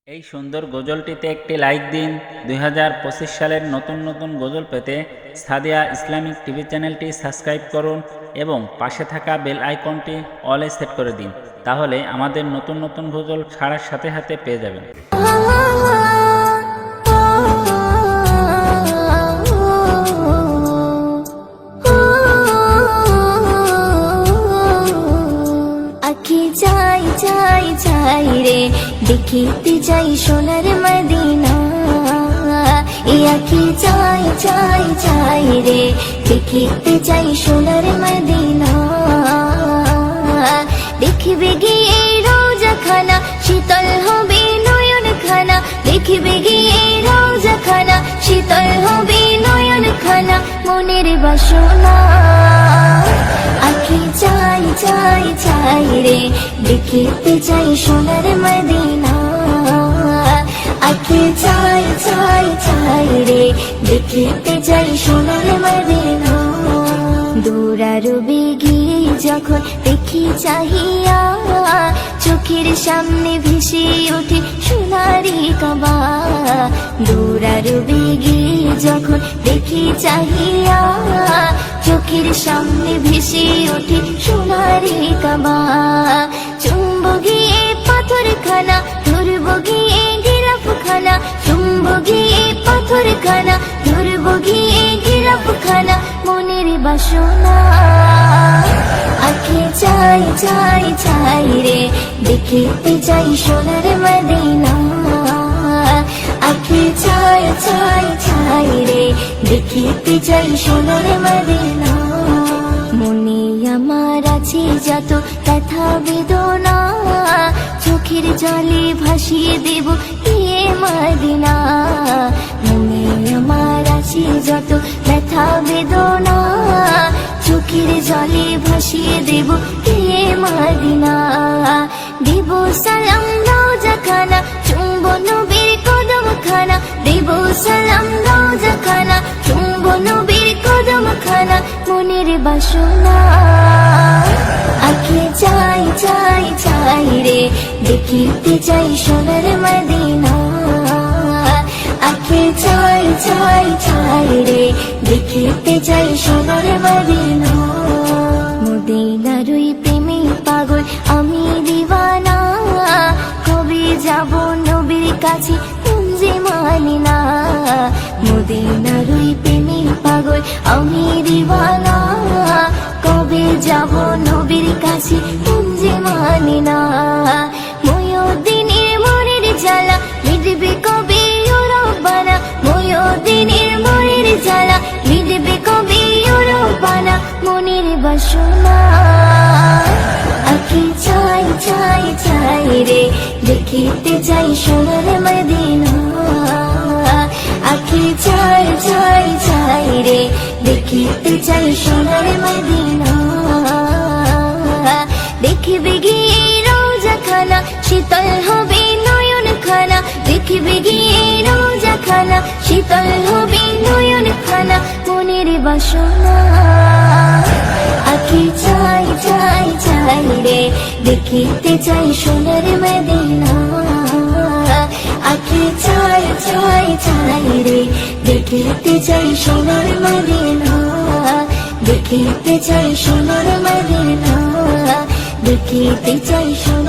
এই সুন্দর গজলটিতে একটি লাইক দিন। 2025 সালের নতুন নতুন গজল পেতে সাদিয়া ইসলামিক টিভি চ্যানেলটি সাবস্ক্রাইব করুন এবং পাশে থাকা বেল আইকনটি অলে সেট করে দিন, তাহলে আমাদের নতুন নতুন গজল ছাড়ার সাথে সাথে পেয়ে যাবেন। চাই রে দেখিতে চাই সোনার মদিনা, আখি চাই চাই চাই রে দেখিতে চাই সোনার মদিনা। দেখবে গিয়ে রোজা খানা শীতল হবে নয়ন খানা, দেখবে গিয়ে রোজা খানা শীতল হবে নয়ন খানা। মনের বাসনা আখি চাই চাই চাই রে দেখিতে চাই সোনার মদিনা, আখি চাই চাই চাই রে দেখিতে চাই সোনার মদিনা। দৌড়ারবে গিয়ে যখন দেখি চাহিয়া, চোখের সামনে ভেসে ওঠে সোনারি কাবা। দৌড়ারবে গিয়ে যখন দেখি চাহিয়া, চোখের সামনে ভেসে ওঠে সোনারি কাবা। চুম্ব গিয়ে পাথর খানা ধরব গিয়ে গিরাফ খানা, চুম্ব গিয়ে পাথর খানা ধরব গিয়ে গিরাফ খানা। মনের বাসনা আখি চাই চাই চাই রে দেখিতে চাই সোনার মদিনা, আখি চাই চাই চাই রে দেখিতে চাই সোনার মদিনা। মনে আমার আছে যত ব্যথা বেদনা, চোখের জলে ভাসিয়ে দেব এ মদিনা। মনে আমার আছে যত ব্যথা বেদনা, চোখের জলে ভাসিয়ে দেব এ মদিনা। দেব সালাম রোজা খানা চুম্ব নবীর কদম খানা, দেব সালাম রোজা খানা চুম্ব নবীর কদম খানা। মনের বাসনা আখি চাই চাই চাই রে দেখিতে চাই সোনার মদিনা, আখি চাই চাই চাই রে দেখিতে চাই সোনার মদিনা। মদিনার ওই প্রেমে পাগল আমি দিওয়ানা, কবে যাব নবীর কাছে যে মানি না। মদিনার ওই প্রেমে পাগল আমি দিওয়ানা, কবে যাব নবীর কাছে যে মানি না। ময়ূরদিনের মনের জ্বালা মিটবে কবে ও রব্বানা, ময়ূরদিনের মনের জ্বালা মিটবে কবে ও রব্বানা। মনের বাসনা আখি চাই চাই চাই রে দেখিতে চাই সোনার মদিনা, আখি চাই চাই চাই রে দেখিতে চাই সোনার মদিনা। দেখবে গিয়ে রোজা খানা শীতল হবে নয়ন খানা, দেখবে গিয়ে রোজা খানা শীতল হবে নয়ন খানা। মনের বাসনা আখি চাই চাই চাই রে দেখিতে চাই সোনার মদিনা, আখি চাই চাই চাই রে দেখিতে চাই সোনার মদিনা, দেখিতে চাই সোনার মদিনা, দেখিতে চাই সোনার